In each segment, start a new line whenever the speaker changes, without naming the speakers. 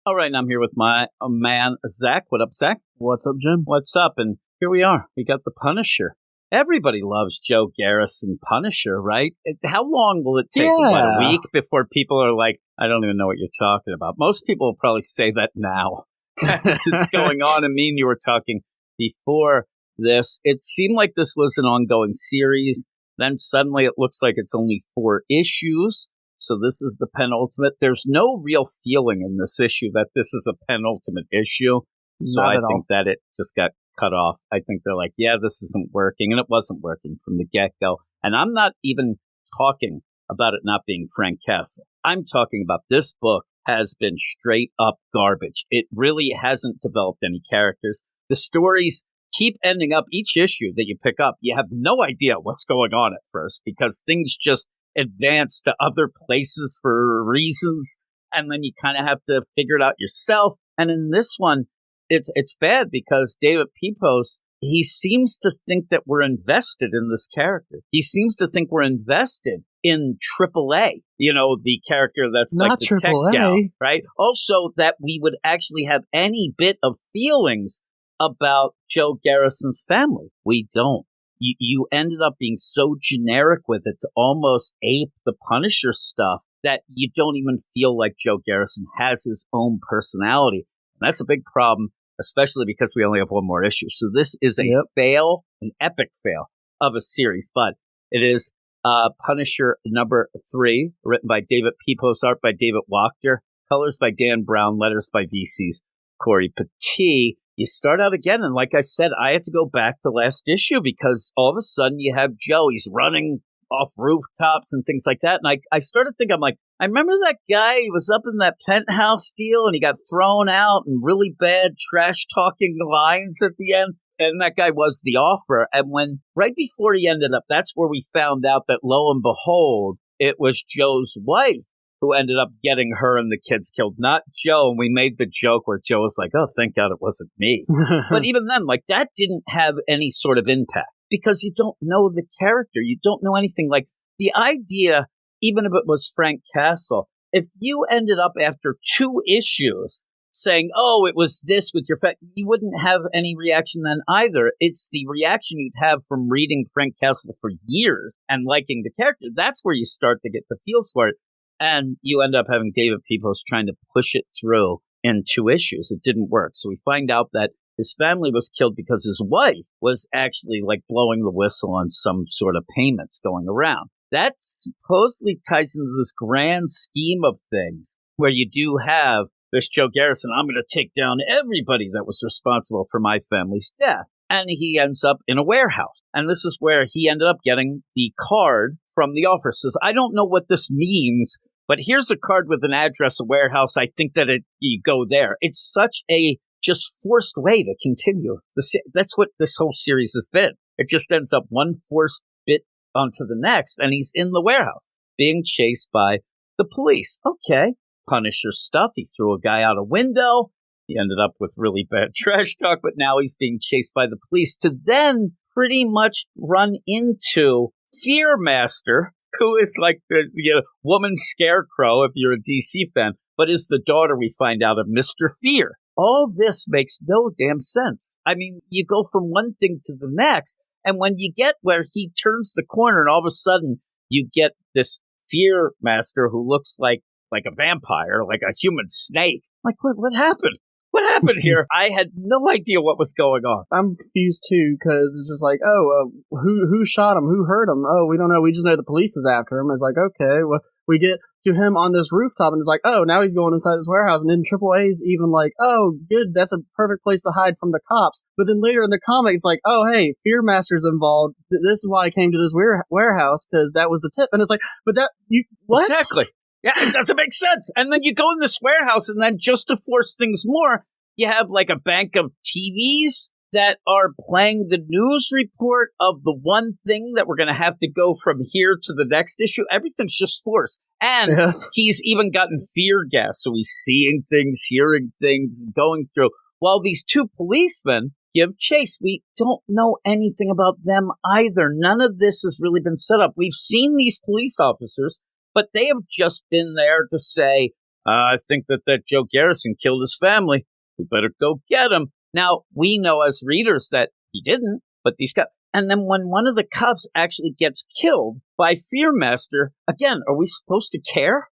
All right, and I'm here with my man, Zach. What up, Zach?
What's up, Jim?
What's up? And here we are. We got the Punisher. Everybody loves Joe Garrison Punisher, right? How long will it take? What, a week before people are like, I don't even know what you're talking about? Most people will probably say that now. As it's going on. I mean, you were talking before this. It seemed like this was an ongoing series. Then suddenly it looks like it's only 4 issues. So this is the penultimate. There's no real feeling in this issue that this is a penultimate issue. So I think that it just got cut off. I think they're like, yeah, this isn't working. And it wasn't working from the get-go. And I'm not even talking about it not being Frank Castle. I'm talking about this book has been straight up garbage. It really hasn't developed any characters. The stories keep ending up, each issue that you pick up, you have no idea what's going on at first because things just advance to other places for reasons. And then you kind of have to figure it out yourself. And in this one, it's bad because David Pepose, he seems to think that we're invested in this character. He seems to think we're invested in AAA, you know, the character that's
not
like the
AAA.
tech gal, right? Also, that we would actually have any bit of feelings about Joe Garrison's family. We don't. You ended up being so generic with it to almost ape the Punisher stuff that you don't even feel like Joe Garrison has his own personality. And that's a big problem, especially because we only have one more issue. So this is a fail, an epic fail of a series, but it is Punisher number 3, written by David Pepose, art by David Wachter, colors by Dan Brown, letters by VC's Corey Petit. You start out again, and like I said, I have to go back to last issue because all of a sudden you have Joe. He's running off rooftops and things like that. And I started thinking, I'm like, I remember that guy. He was up in that penthouse deal, and he got thrown out and really bad trash-talking lines at the end. And that guy was the offer. And when right before he ended up, that's where we found out that lo and behold, it was Joe's wife who ended up getting her and the kids killed, not Joe. And we made the joke where Joe was like, oh, thank God it wasn't me. But even then, like, that didn't have any sort of impact because you don't know the character. You don't know anything. Like, the idea, even if it was Frank Castle, if you ended up after 2 issues saying, oh, it was this with your you wouldn't have any reaction then either. It's the reaction you'd have from reading Frank Castle for years and liking the character. That's where you start to get the feels for it. And you end up having David Pepose trying to push it through in 2 issues. It didn't work. So we find out that his family was killed because his wife was actually like blowing the whistle on some sort of payments going around. That supposedly ties into this grand scheme of things where you do have this Joe Garrison, I'm going to take down everybody that was responsible for my family's death. And he ends up in a warehouse. And this is where he ended up getting the card from the officer. Says, I don't know what this means, but here's a card with an address, a warehouse. I think that you go there. It's such a just forced way to continue. That's what this whole series has been. It just ends up one forced bit onto the next, and he's in the warehouse being chased by the police. Okay, Punisher stuff. He threw a guy out a window. He ended up with really bad trash talk, but now he's being chased by the police to then pretty much run into Fear Master, who is like the woman scarecrow if you're a DC fan, but is the daughter, we find out, of Mr. Fear. All this makes no damn sense. I mean, you go from one thing to the next, and when you get where he turns the corner and all of a sudden you get this Fear Master who looks like a vampire, like a human snake. Like, what happened? What happened here? I had no idea what was going on.
I'm confused too, because it's just like, who shot him? Who hurt him? Oh, we don't know. We just know the police is after him. It's like, okay, well, we get to him on this rooftop, and it's like, oh, now he's going inside this warehouse, and then AAA's even like, oh, good, that's a perfect place to hide from the cops. But then later in the comic, it's like, oh, hey, Fear Master's involved. This is why I came to this warehouse, because that was the tip. And it's like, but what?
Exactly. Yeah, it doesn't make sense. And then you go in this warehouse, and then just to force things more, you have like a bank of TVs that are playing the news report of the one thing that we're going to have to go from here to the next issue. Everything's just forced. And he's even gotten fear gas. So he's seeing things, hearing things, going through. While these 2 policemen give chase, we don't know anything about them either. None of this has really been set up. We've seen these police officers, but they have just been there to say, I think that Joe Garrison killed his family. We better go get him. Now, we know as readers that he didn't, but these guys... And then when one of the cops actually gets killed by Fearmaster, again, are we supposed to care?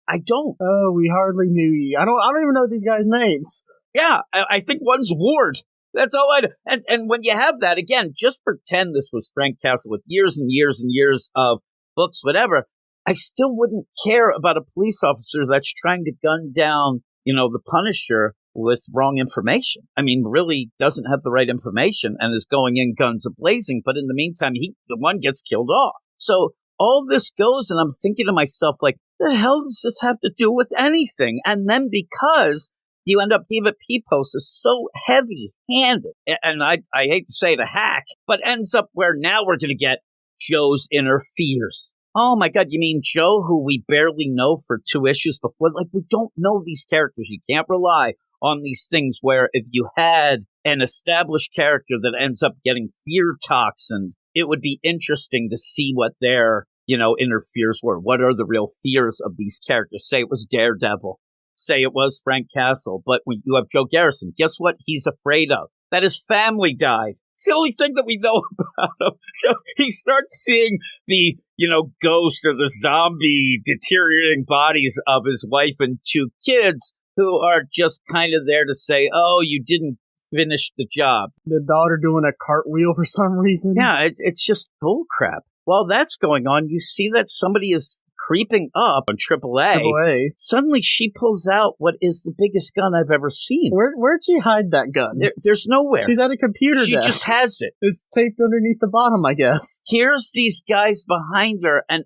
I don't.
Oh, we hardly knew you. I don't even know these guys' names.
Yeah, I think one's Ward. That's all I know. And when you have that, again, just pretend this was Frank Castle with years and years and years of books, whatever. I still wouldn't care about a police officer that's trying to gun down, the Punisher with wrong information. I mean, really doesn't have the right information and is going in guns a-blazing. But in the meantime, the one gets killed off. So all this goes, and I'm thinking to myself, like, the hell does this have to do with anything? And then because you end up, David Pepose is so heavy-handed, and I hate to say it, a hack, but ends up where now we're going to get Joe's inner fears. Oh my God, you mean Joe, who we barely know for 2 issues before? Like, we don't know these characters. You can't rely on these things where if you had an established character that ends up getting fear toxin, it would be interesting to see what their, inner fears were. What are the real fears of these characters? Say it was Daredevil. Say it was Frank Castle. But when you have Joe Garrison, guess what he's afraid of? That his family died. It's the only thing that we know about him. So he starts seeing the, ghost or the zombie deteriorating bodies of his wife and 2 kids who are just kind of there to say, oh, you didn't finish the job.
The daughter doing a cartwheel for some reason.
Yeah, it's just bullcrap. While that's going on, you see that somebody is creeping up on AAA. Suddenly she pulls out what is the biggest gun I've ever seen.
Where'd she hide that gun?
There's nowhere.
She's at a computer
She
desk.
just has it.
It's taped underneath the bottom, I guess.
Here's these guys behind her and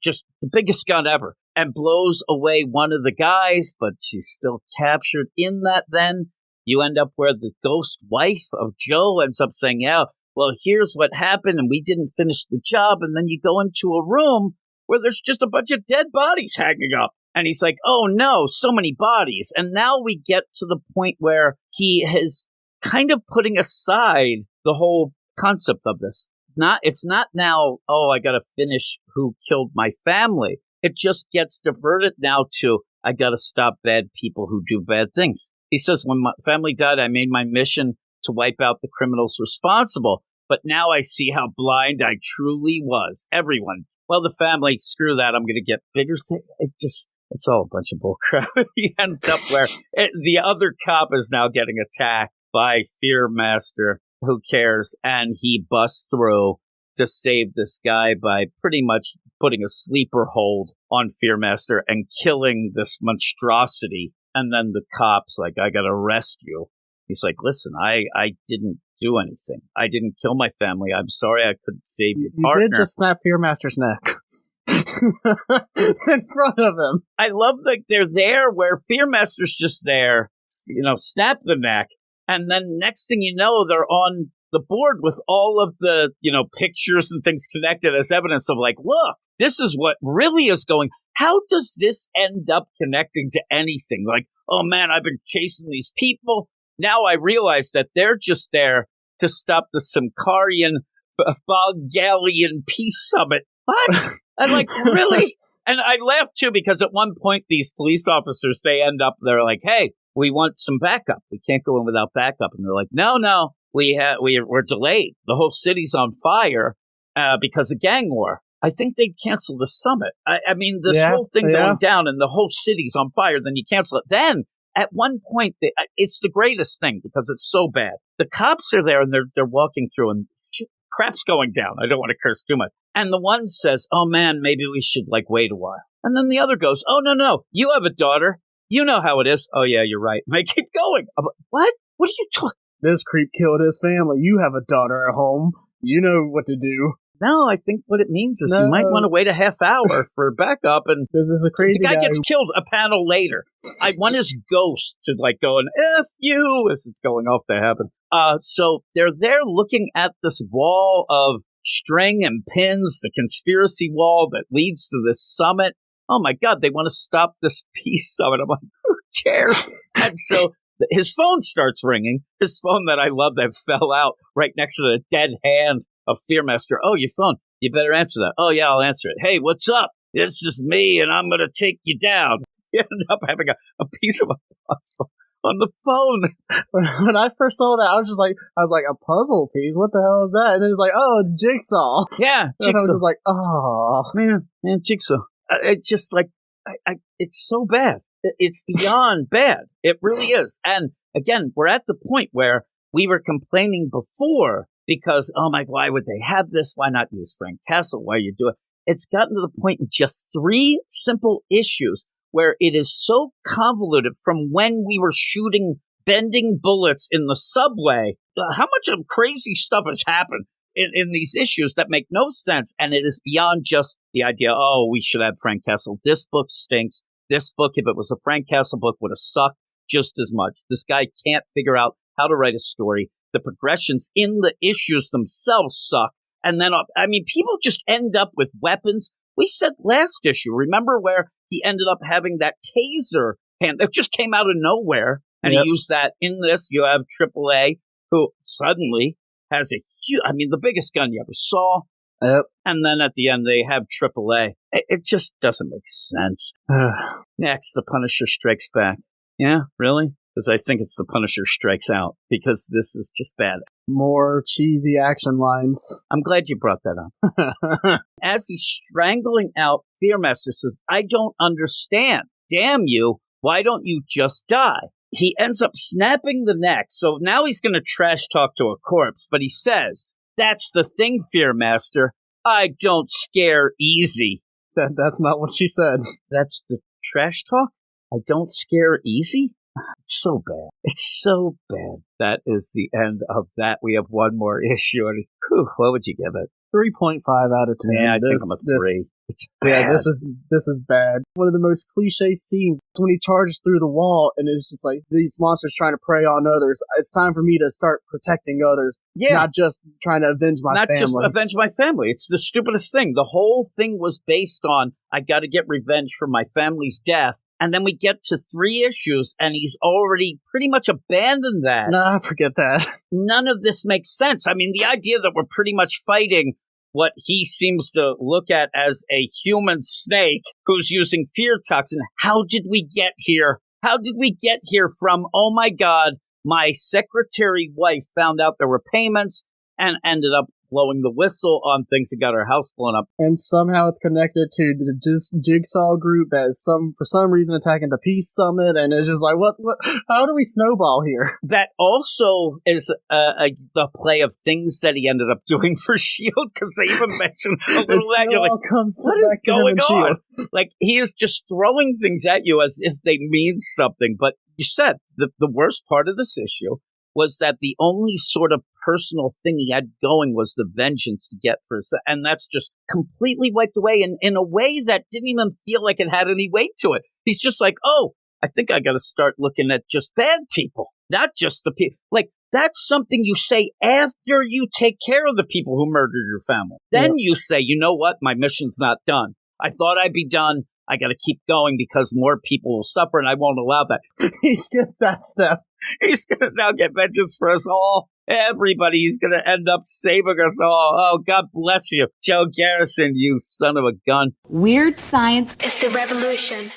just the biggest gun ever, and blows away one of the guys, but she's still captured. In that, then you end up where the ghost wife of Joe ends up saying, yeah, well, here's what happened, and we didn't finish the job. And then you go into a room where there's just a bunch of dead bodies hanging up. And he's like, oh no, so many bodies. And now we get to the point where he is kind of putting aside the whole concept of this. It's not now, oh, I got to finish who killed my family. It just gets diverted now to, I got to stop bad people who do bad things. He says, when my family died, I made my mission to wipe out the criminals responsible. But now I see how blind I truly was. Everyone. Well, the family, screw that. I'm going to get bigger things. It's all a bunch of bullcrap. He ends up where the other cop is now getting attacked by Fearmaster. Who cares? And he busts through to save this guy by pretty much putting a sleeper hold on Fearmaster and killing this monstrosity. And then the cop's like, I got to arrest you. He's like, listen, I didn't do anything. I didn't kill my family. I'm sorry I couldn't save your partner.
You did just snap Fearmaster's neck. In front of him.
I love that they're there where Fearmaster's just there, snap the neck. And then next thing you know, they're on the board with all of the, pictures and things connected as evidence of like, look, this is what really is going. How does this end up connecting to anything? Like, oh man, I've been chasing these people. Now I realize that they're just there to stop the Symkarian Bulgarian Peace Summit. What? I'm like, really? And I laugh too, because at one point these police officers, they're like, hey, we want some backup. We can't go in without backup. And they're like, no, we're delayed. The whole city's on fire because of gang war. I think they'd cancel the summit. I mean, this whole thing going down and the whole city's on fire, then you cancel it. Then at one point, it's the greatest thing because it's so bad. The cops are there and they're walking through and crap's going down. I don't want to curse too much. And the one says, oh man, maybe we should wait a while. And then the other goes, oh no, you have a daughter. You know how it is. Oh yeah, you're right. And they keep going. I'm like, what? What are you talking?
This creep killed his family. You have a daughter at home. You know what to do.
No, I think what it means is you might want to wait a half hour for backup. And
this is a crazy
guy gets killed a panel later. I want his ghost to go and F you as it's going off to heaven. So they're there looking at this wall of string and pins, the conspiracy wall that leads to this summit. Oh my God, they want to stop this peace summit. I'm like, who cares? And so his phone starts ringing. His phone that I love that fell out right next to the dead hand of Fearmaster. Oh, your phone. You better answer that. Oh, yeah, I'll answer it. Hey, what's up? This is me, and I'm going to take you down. We ended up having a piece of a puzzle on the phone.
When I first saw that, I was like, a puzzle piece? What the hell is that? And then it's like, oh, it's Jigsaw.
Yeah,
Jigsaw. And I was
Jigsaw.
just like, oh.
Man, Jigsaw. It's just like, it's so bad. It's beyond bad. It really is. And again, we're at the point where we were complaining before because, oh my, why would they have this? Why not use Frank Castle? Why you do it? It's gotten to the point in just 3 simple issues where it is so convoluted from when we were shooting bending bullets in the subway. How much of crazy stuff has happened in these issues that make no sense? And it is beyond just the idea, oh, we should have Frank Castle. This book stinks. This book, if it was a Frank Castle book, would have sucked just as much. This guy can't figure out how to write a story. The progressions in the issues themselves suck. And then, people just end up with weapons. We said last issue, remember where he ended up having that taser hand that just came out of nowhere, and He used that in this. You have AAA, who suddenly has the biggest gun you ever saw.
Yep.
And then at the end, they have AAA. It just doesn't make sense. Next, The Punisher Strikes Back. Yeah, really? Because I think it's The Punisher Strikes Out, because this is just bad.
More cheesy action lines.
I'm glad you brought that up. As he's strangling out, Fearmaster says, I don't understand. Damn you, why don't you just die? He ends up snapping the neck, so now he's going to trash talk to a corpse, but he says, that's the thing, Fearmaster. I don't scare easy.
That's not what she said.
That's the trash talk? I don't scare easy? It's so bad. It's so bad. That is the end of that. We have one more issue. And what would you give it?
3.5 out of 10.
Yeah, I think I'm a 3. It's bad.
Yeah, this is bad. One of the most cliche scenes is when he charges through the wall and it's just like these monsters trying to prey on others. It's time for me to start protecting others. Yeah. Not just trying to avenge my family.
Not just avenge my family. It's the stupidest thing. The whole thing was based on, I got to get revenge for my family's death. And then we get to 3 issues, and he's already pretty much abandoned that.
Nah, forget that.
None of this makes sense. I mean, the idea that we're pretty much fighting what he seems to look at as a human snake who's using fear toxin. How did we get here? How did we get here from, oh my God, my secretary wife found out there were payments and ended up blowing the whistle on things that got our house blown up.
And somehow it's connected to the Jigsaw group that is for some reason attacking the Peace Summit, and it's just like, what? How do we snowball here?
That also is the play of things that he ended up doing for S.H.I.E.L.D., because they even mentioned a little that. You're like, what is going on? Like, he is just throwing things at you as if they mean something. But you said the worst part of this issue was that the only sort of personal thing he had going was the vengeance to get for his, and that's just completely wiped away in a way that didn't even feel like it had any weight to it. He's just like, oh, I think I got to start looking at just bad people, not just the people. Like, that's something you say after you take care of the people who murdered your family. Then you say, you know what? My mission's not done. I thought I'd be done. I got to keep going because more people will suffer, and I won't allow that.
He skipped that step.
He's going to now get vengeance for us all. Everybody's going to end up saving us all. Oh, God bless you, Joe Garrison, you son of a gun.
Weird Science
is the revolution.